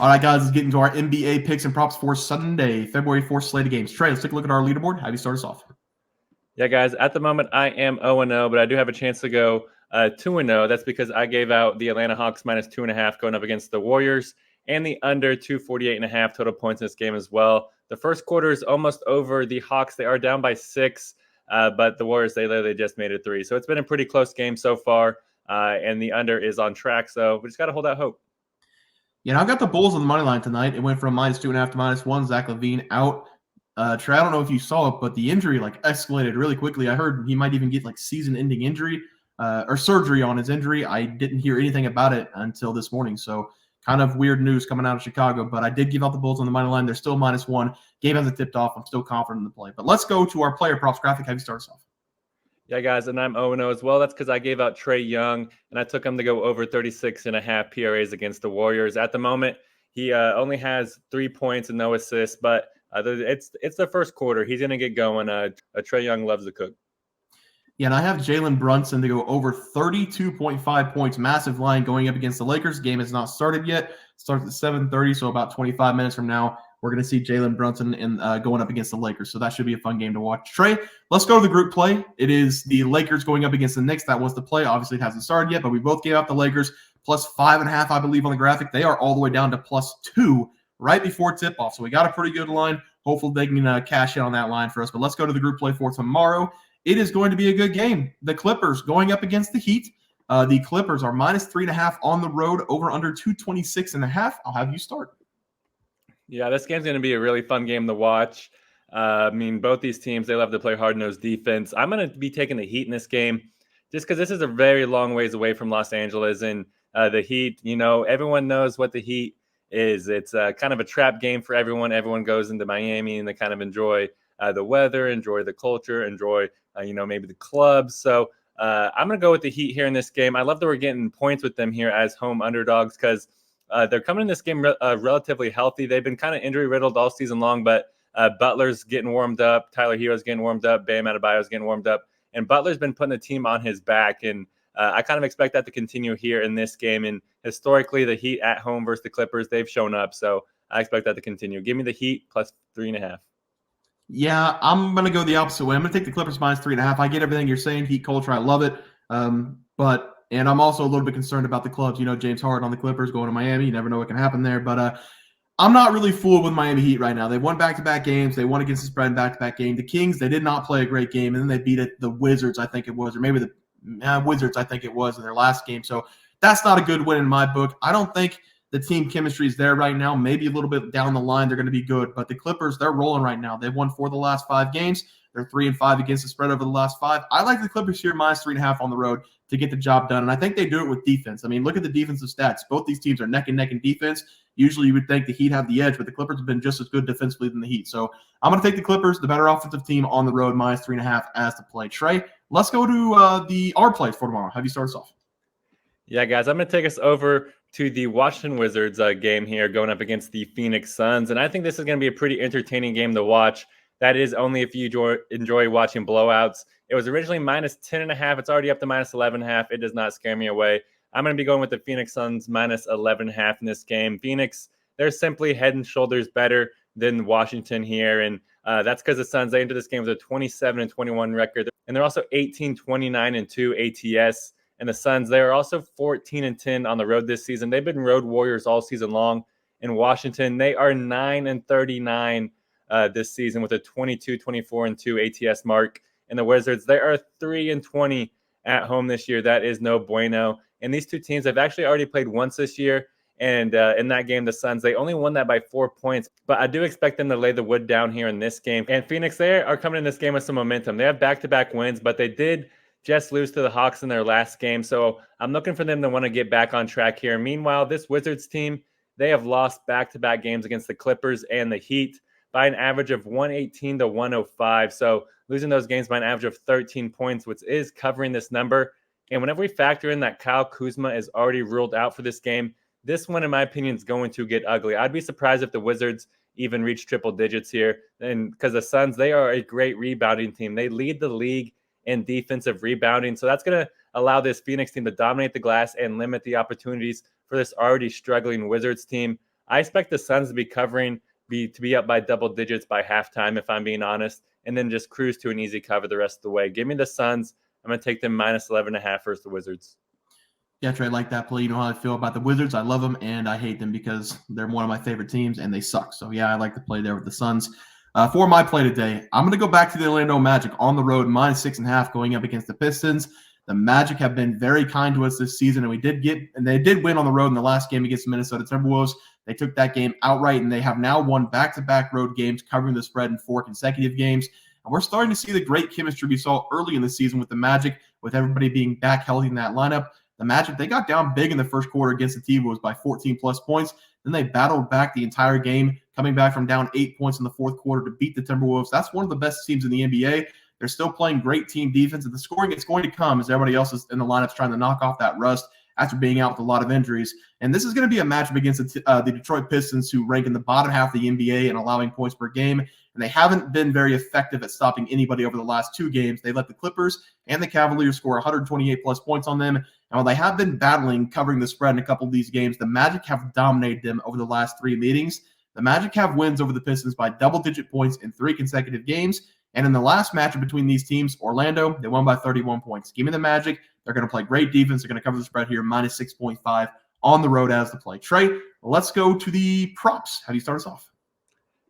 All right, guys, let's get into our NBA picks and props for Sunday, February 4th slate of games. Trey, let's take a look at our leaderboard. How do you start us off? Yeah, guys, at the moment I am 0-0, but I do have a chance to go 2-0. That's because I gave out the Atlanta Hawks minus 2.5 going up against the Warriors and the under 248.5 total points in this game as well. The first quarter is almost over. The Hawks, they are down by 6, but the Warriors, they literally just made it 3. So it's been a pretty close game so far, and the under is on track. So we just got to hold out hope. Yeah, I've got the Bulls on the money line tonight. It went from minus 2.5 to minus 1. Zach LaVine out. Trey, I don't know if you saw it, but the injury escalated really quickly. I heard he might even get season-ending injury or surgery on his injury. I didn't hear anything about it until this morning, so kind of weird news coming out of Chicago. But I did give out the Bulls on the money line. They're still minus 1. Game hasn't tipped off. I'm still confident in the play. But let's go to our player props graphic. Have you start us off? Yeah, guys, and I'm 0-0 as well. That's because I gave out Trey Young, and I took him to go over 36.5 PRAs against the Warriors. At the moment, he only has 3 points and no assists, but it's the first quarter. He's going to get going. Trey Young loves to cook. Yeah, and I have Jalen Brunson to go over 32.5 points. Massive line going up against the Lakers. Game has not started yet. It starts at 7:30, so about 25 minutes from now, we're going to see Jalen Brunson going up against the Lakers. So that should be a fun game to watch. Trey, let's go to the group play. It is the Lakers going up against the Knicks. That was the play. Obviously, it hasn't started yet, but we both gave out the Lakers plus 5.5, I believe, on the graphic. They are all the way down to plus 2 right before tip-off. So we got a pretty good line. Hopefully they can cash in on that line for us. But let's go to the group play for tomorrow. It is going to be a good game. The Clippers going up against the Heat. The Clippers are minus 3.5 on the road, over under 226.5. I'll have you start. Yeah, this game's going to be a really fun game to watch. Both these teams, they love to play hard-nosed defense. I'm going to be taking the Heat in this game just because this is a very long ways away from Los Angeles. And the Heat, everyone knows what the Heat is. It's kind of a trap game for everyone. Everyone goes into Miami and they kind of enjoy the weather, enjoy the culture, enjoy, maybe the clubs. So I'm going to go with the Heat here in this game. I love that we're getting points with them here as home underdogs because they're coming in this game relatively healthy. They've been kind of injury-riddled all season long, but Butler's getting warmed up. Tyler Hero's getting warmed up. Bam Adebayo's getting warmed up. And Butler's been putting the team on his back. And I kind of expect that to continue here in this game. And historically, the Heat at home versus the Clippers, they've shown up. So I expect that to continue. Give me the Heat plus 3.5. Yeah, I'm going to go the opposite way. I'm going to take the Clippers minus 3.5. I get everything you're saying. Heat culture, I love it. And I'm also a little bit concerned about the clubs. James Harden on the Clippers going to Miami. You never know what can happen there. But I'm not really fooled with Miami Heat right now. They won back-to-back games. They won against the spread in back-to-back game. The Kings, they did not play a great game, and then they beat the Wizards, I think it was, or maybe the Wizards, I think it was, in their last game. So that's not a good win in my book. I don't think the team chemistry is there right now. Maybe a little bit down the line they're going to be good. But the Clippers, they're rolling right now. They've won 4 of the last 5 games. They're 3-5 against the spread over the last 5. I like the Clippers here minus 3.5 on the road to get the job done. And I think they do it with defense. Look at the defensive stats. Both these teams are neck and neck in defense. Usually you would think the Heat have the edge, but the Clippers have been just as good defensively than the Heat. So I'm going to take the Clippers, the better offensive team on the road, minus 3.5 as the play. Trey, let's go to our plays for tomorrow. Have you start us off? Yeah, guys, I'm going to take us over to the Washington Wizards game here going up against the Phoenix Suns. And I think this is going to be a pretty entertaining game to watch. That is only if you enjoy watching blowouts. It was originally minus 10.5. It's already up to minus 11.5. It does not scare me away. I'm going to be going with the Phoenix Suns minus 11.5 in this game. Phoenix, they're simply head and shoulders better than Washington here. And that's because the Suns, they entered this game with a 27-21 record. And they're also 18-29-2 ATS. And the Suns, they are also 14-10 on the road this season. They've been road warriors all season long. In Washington, they are 9-39 this season with a 22-24-2 ATS mark. And the Wizards, they are 3-20 at home this year. That is no bueno. And these two teams have actually already played once this year. And in that game, the Suns, they only won that by 4 points. But I do expect them to lay the wood down here in this game. And Phoenix, they are coming in this game with some momentum. They have back-to-back wins, but they did just lose to the Hawks in their last game. So I'm looking for them to want to get back on track here. Meanwhile, this Wizards team, they have lost back-to-back games against the Clippers and the Heat by an average of 118-105. So losing those games by an average of 13 points, which is covering this number. And whenever we factor in that Kyle Kuzma is already ruled out for this game, this one, in my opinion, is going to get ugly. I'd be surprised if the Wizards even reach triple digits here. And because the Suns, they are a great rebounding team. They lead the league in defensive rebounding. So that's going to allow this Phoenix team to dominate the glass and limit the opportunities for this already struggling Wizards team. I expect the Suns to be covering, to be up by double digits by halftime, if I'm being honest, and then just cruise to an easy cover the rest of the way. Give me the Suns. I'm going to take them minus 11.5 versus the Wizards. Yeah, Trey, I like that play. You know how I feel about the Wizards. I love them, and I hate them because they're one of my favorite teams, and they suck. So, yeah, I like to play there with the Suns. For my play today, I'm going to go back to the Orlando Magic on the road, minus 6.5 going up against the Pistons. The Magic have been very kind to us this season, and they did win on the road in the last game against the Minnesota Timberwolves. They took that game outright, and they have now won back-to-back road games, covering the spread in 4 consecutive games. And we're starting to see the great chemistry we saw early in the season with the Magic, with everybody being back healthy in that lineup. The Magic, they got down big in the first quarter against the T-Wolves by 14-plus points. Then they battled back the entire game, coming back from down 8 points in the fourth quarter to beat the Timberwolves. That's one of the best teams in the NBA. They're still playing great team defense, and the scoring is going to come as everybody else is in the lineups trying to knock off that rust after being out with a lot of injuries. And this is going to be a matchup against the Detroit Pistons, who rank in the bottom half of the NBA in allowing points per game. And they haven't been very effective at stopping anybody over the last 2 games. They let the Clippers and the Cavaliers score 128-plus points on them. And while they have been battling covering the spread in a couple of these games, the Magic have dominated them over the last 3 meetings. The Magic have wins over the Pistons by double-digit points in 3 consecutive games. And in the last matchup between these teams, Orlando, they won by 31 points. Give me the Magic. They're going to play great defense. They're going to cover the spread here, minus 6.5 on the road as the play. Trey, let's go to the props. How do you start us off?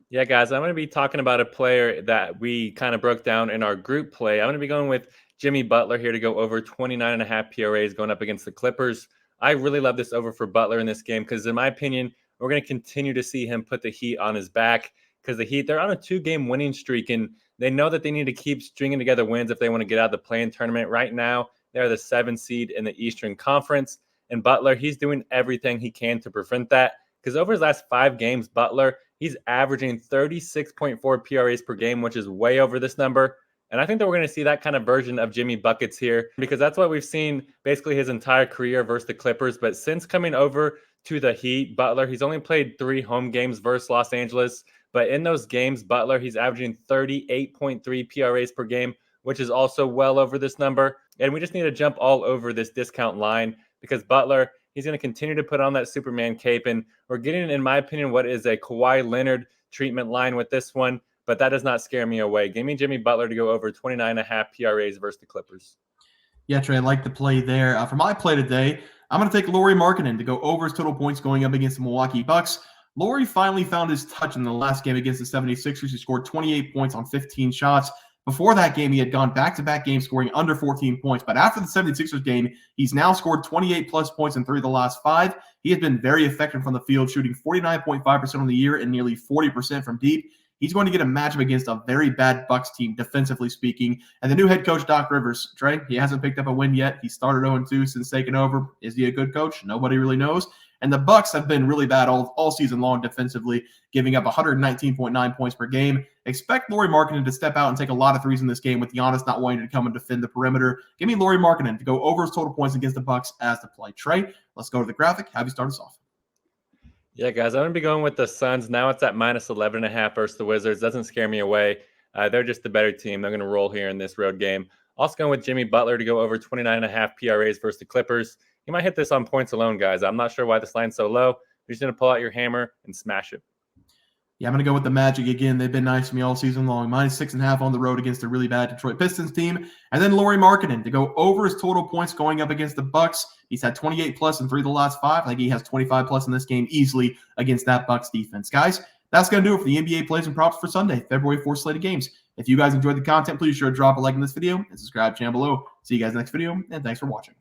Yeah, guys, I'm going to be talking about a player that we kind of broke down in our group play. I'm going to be going with Jimmy Butler here to go over 29.5 PRAs going up against the Clippers. I really love this over for Butler in this game because, in my opinion, we're going to continue to see him put the Heat on his back because the Heat, they're on a 2-game winning streak, and they know that they need to keep stringing together wins if they want to get out of the play-in tournament. Right now, they're the 7th seed in the Eastern Conference, and Butler, he's doing everything he can to prevent that because over his last 5 games, Butler, he's averaging 36.4 PRAs per game, which is way over this number. And I think that we're going to see that kind of version of Jimmy Buckets here because that's what we've seen basically his entire career versus the Clippers. But since coming over to the Heat, Butler, he's only played 3 home games versus Los Angeles. But in those games, Butler, he's averaging 38.3 PRAs per game, which is also well over this number. And we just need to jump all over this discount line because Butler, he's going to continue to put on that Superman cape. And we're getting, in my opinion, what is a Kawhi Leonard treatment line with this one. But that does not scare me away. Give me Jimmy Butler to go over 29.5 PRAs versus the Clippers. Yeah, Trey, I like the play there. For my play today, I'm going to take Lauri Markkanen to go over his total points going up against the Milwaukee Bucks. Lauri finally found his touch in the last game against the 76ers. He scored 28 points on 15 shots. Before that game, he had gone back-to-back games scoring under 14 points. But after the 76ers game, he's now scored 28-plus points in 3 of the last 5. He has been very effective from the field, shooting 49.5% on the year and nearly 40% from deep. He's going to get a matchup against a very bad Bucks team, defensively speaking. And the new head coach, Doc Rivers, Trey, he hasn't picked up a win yet. He started 0-2 since taking over. Is he a good coach? Nobody really knows. And the Bucks have been really bad all season long defensively, giving up 119.9 points per game. Expect Lauri Markkanen to step out and take a lot of threes in this game with Giannis not wanting to come and defend the perimeter. Give me Lauri Markkanen to go over his total points against the Bucks as the play. Trey, let's go to the graphic. Have you start us off? Yeah, guys, I'm going to be going with the Suns. Now it's at minus 11.5 versus the Wizards. Doesn't scare me away. They're just the better team. They're going to roll here in this road game. Also going with Jimmy Butler to go over 29.5 PRAs versus the Clippers. You might hit this on points alone, guys. I'm not sure why this line's so low. You're just going to pull out your hammer and smash it. Yeah, I'm going to go with the Magic again. They've been nice to me all season long. Minus 6.5 on the road against a really bad Detroit Pistons team. And then Lauri Markkanen to go over his total points going up against the Bucks. He's had 28-plus in 3 of the last 5. I think he has 25-plus in this game easily against that Bucks defense. Guys, that's going to do it for the NBA plays and props for Sunday, February 4th slate of games. If you guys enjoyed the content, please be sure to drop a like in this video and subscribe to the channel below. See you guys next video, and thanks for watching.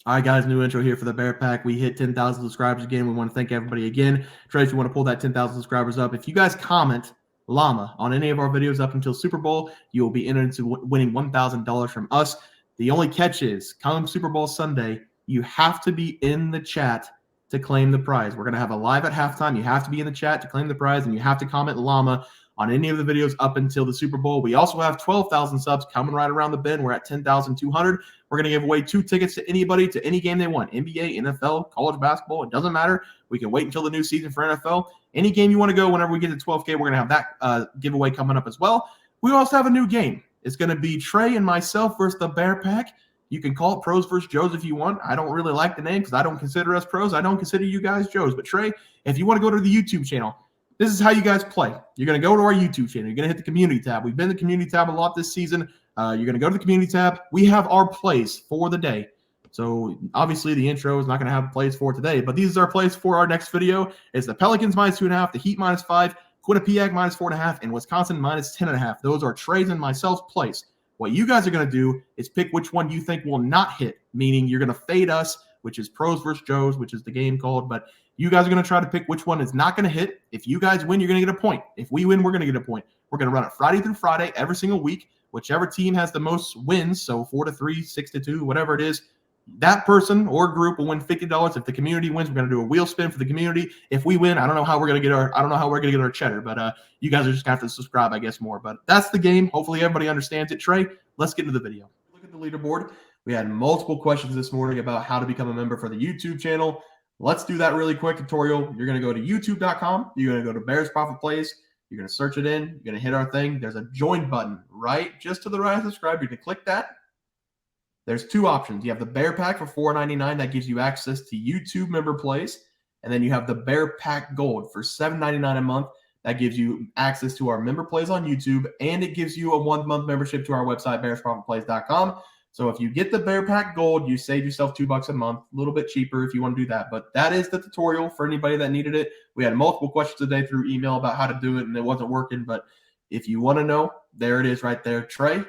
All right, guys, new intro here for the Bear Pack. We hit 10,000 subscribers again. We want to thank everybody again. Trey, if you want to pull that 10,000 subscribers up, if you guys comment llama on any of our videos up until Super Bowl, you will be entered into winning $1,000 from us. The only catch is, come Super Bowl Sunday, you have to be in the chat to claim the prize. We're going to have a live at halftime. You have to be in the chat to claim the prize, and you have to comment llama on any of the videos up until the Super Bowl. We also have 12,000 subs coming right around the bend. We're at 10,200. We're going to give away 2 tickets to anybody to any game they want. NBA, NFL, college basketball. It doesn't matter. We can wait until the new season for NFL. Any game you want to go, whenever we get to 12K, we're going to have that giveaway coming up as well. We also have a new game. It's going to be Trey and myself versus the Bear Pack. You can call it Pros versus Joes if you want. I don't really like the name because I don't consider us pros. I don't consider you guys Joes. But Trey, if you want to go to the YouTube channel, this is how you guys play. You're going to go to our YouTube channel. You're going to hit the community tab. We've been in the community tab a lot this season. You're going to go to the community tab. We have our plays for the day. So obviously the intro is not going to have plays for today, but these are our plays for our next video. It's the Pelicans -2.5, the Heat -5, Quinnipiac -4.5, and Wisconsin -10.5. Those are Trey's and myself's plays. What you guys are going to do is pick which one you think will not hit, meaning you're going to fade us, which is Pros versus Joes, which is the game called, but you guys are going to try to pick which one is not going to hit. If you guys win, you're going to get a point. If we win, we're going to get a point. We're going to run it Friday through Friday every single week. Whichever team has the most wins, so 4-3, 6-2, whatever it is, that person or group will win $50. If the community wins, we're going to do a wheel spin for the community. If we win, I don't know how we're going to get our cheddar, but you guys are just going to have to subscribe, I guess, more. But that's the game. Hopefully everybody understands it. Trey, let's get into the video. Look at the leaderboard. We had multiple questions this morning about how to become a member for the YouTube channel. Let's do that really quick tutorial. You're going to go to youtube.com. You're going to go to Bears Profit Plays. You're going to search it in. You're going to hit our thing. There's a join button right just to the right of subscribe. You're going to click that. There's two options. You have the Bear Pack for $4.99. That gives you access to YouTube member plays. And then you have the Bear Pack Gold for $7.99 a month. That gives you access to our member plays on YouTube. And it gives you a 1-month membership to our website, bearsprofitplays.com. So if you get the Bear Pack Gold, you save yourself $2 a month. A little bit cheaper if you want to do that. But that is the tutorial for anybody that needed it. We had multiple questions today through email about how to do it, and it wasn't working. But if you want to know, there it is right there. Trey,